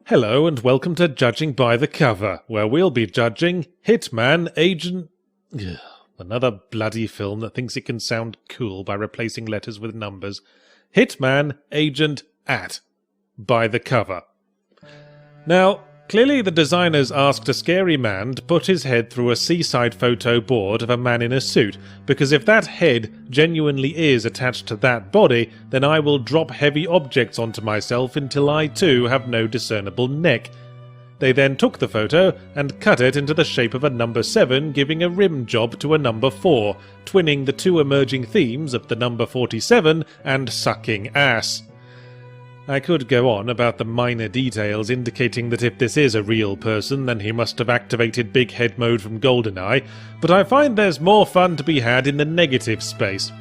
Hello and welcome to Judging by the Cover, where we'll be judging Hitman Agent... Ugh, another bloody film that thinks it can sound cool by replacing letters with numbers. Hitman Agent at by the cover. Now, clearly the designers asked a scary man to put his head through a seaside photo board of a man in a suit, because if that head genuinely is attached to that body, then I will drop heavy objects onto myself until I too have no discernible neck. They then took the photo and cut it into the shape of a number 7, giving a rim job to a number 4, twinning the two emerging themes of the number 47 and sucking ass. I could go on about the minor details indicating that if this is a real person, then he must have activated Big Head mode from GoldenEye, but I find there's more fun to be had in the negative space.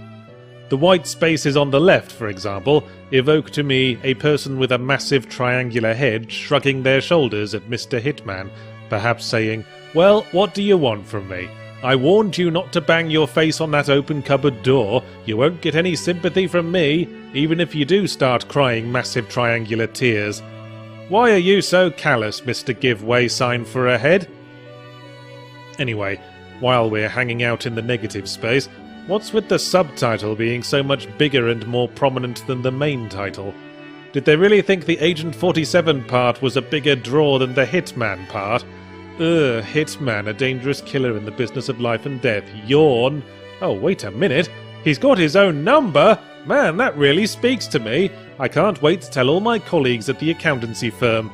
The white spaces on the left, for example, evoke to me a person with a massive triangular head shrugging their shoulders at Mr. Hitman, perhaps saying, "Well, what do you want from me? I warned you not to bang your face on that open cupboard door. You won't get any sympathy from me, even if you do start crying massive triangular tears. Why are you so callous, Mr. Give-Way sign for a head?" Anyway, while we're hanging out in the negative space, what's with the subtitle being so much bigger and more prominent than the main title? Did they really think the Agent 47 part was a bigger draw than the Hitman part? Ugh, Hitman, a dangerous killer in the business of life and death. Yawn. Oh, wait a minute. He's got his own number? Man, that really speaks to me. I can't wait to tell all my colleagues at the accountancy firm.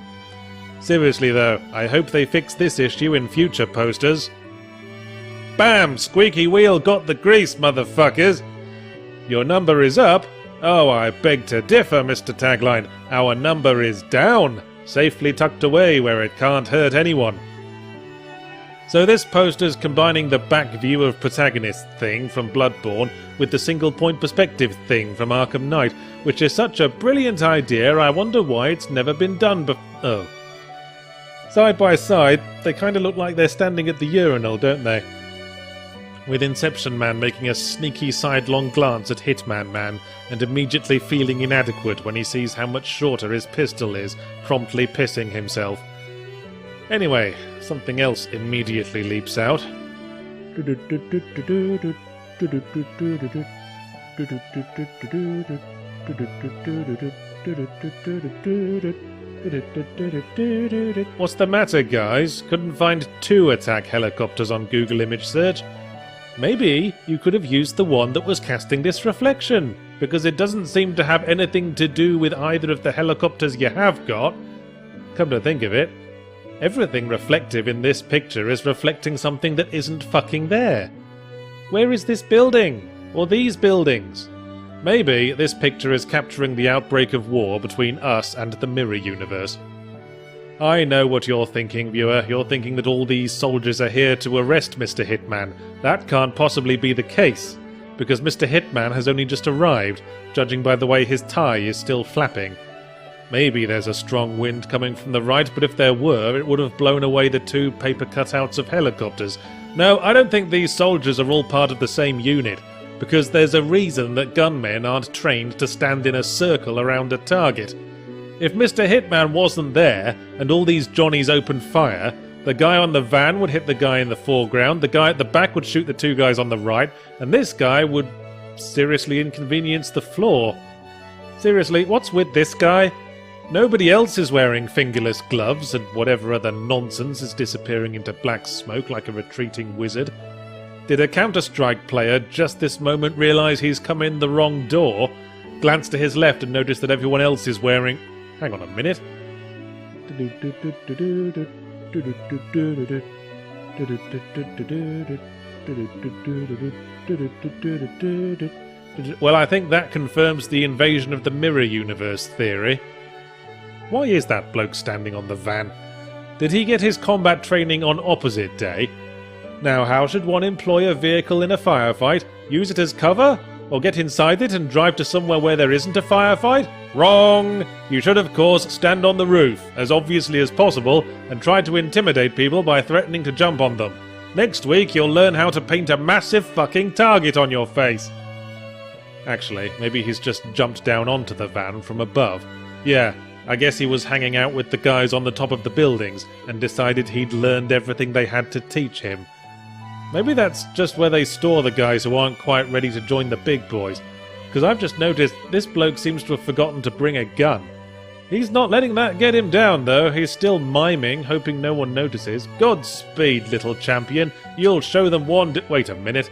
Seriously though, I hope they fix this issue in future posters. Bam! Squeaky wheel got the grease, motherfuckers! Your number is up? Oh, I beg to differ, Mr. Tagline. Our number is down, safely tucked away where it can't hurt anyone. So this poster's combining the back view of protagonist thing from Bloodborne with the single-point perspective thing from Arkham Knight, which is such a brilliant idea, I wonder why it's never been done before. Oh. Side by side, they kinda look like they're standing at the urinal, don't they? With Inception Man making a sneaky sidelong glance at Hitman Man and immediately feeling inadequate when he sees how much shorter his pistol is, promptly pissing himself. Anyway, something else immediately leaps out. What's the matter, guys? Couldn't find 2 attack helicopters on Google image search? Maybe you could have used the one that was casting this reflection, because it doesn't seem to have anything to do with either of the helicopters you have got. Come to think of it, everything reflective in this picture is reflecting something that isn't fucking there. Where is this building? Or these buildings? Maybe this picture is capturing the outbreak of war between us and the mirror universe. I know what you're thinking, viewer. You're thinking that all these soldiers are here to arrest Mr. Hitman. That can't possibly be the case, because Mr. Hitman has only just arrived, judging by the way his tie is still flapping. Maybe there's a strong wind coming from the right, but if there were, it would have blown away the 2 paper cutouts of helicopters. No, I don't think these soldiers are all part of the same unit, because there's a reason that gunmen aren't trained to stand in a circle around a target. If Mr. Hitman wasn't there, and all these Johnnies opened fire, the guy on the van would hit the guy in the foreground, the guy at the back would shoot the 2 guys on the right, and this guy would seriously inconvenience the floor. Seriously, what's with this guy? Nobody else is wearing fingerless gloves, and whatever other nonsense is disappearing into black smoke like a retreating wizard. Did a Counter-Strike player just this moment realise he's come in the wrong door, glance to his left and notice that everyone else is wearing... Hang on a minute. Well, I think that confirms the invasion of the mirror universe theory. Why is that bloke standing on the van? Did he get his combat training on opposite day? Now, how should one employ a vehicle in a firefight? Use it as cover? Or get inside it and drive to somewhere where there isn't a firefight? Wrong! You should, of course, stand on the roof, as obviously as possible, and try to intimidate people by threatening to jump on them. Next week, you'll learn how to paint a massive fucking target on your face. Actually, maybe he's just jumped down onto the van from above. Yeah, I guess he was hanging out with the guys on the top of the buildings and decided he'd learned everything they had to teach him. Maybe that's just where they store the guys who aren't quite ready to join the big boys, because I've just noticed this bloke seems to have forgotten to bring a gun. He's not letting that get him down, though. He's still miming, hoping no one notices. Godspeed, little champion. You'll show them one... Wait a minute.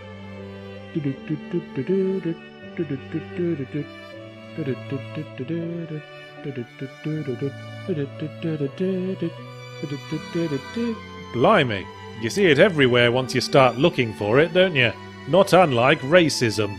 Blimey. You see it everywhere once you start looking for it, don't you? Not unlike racism.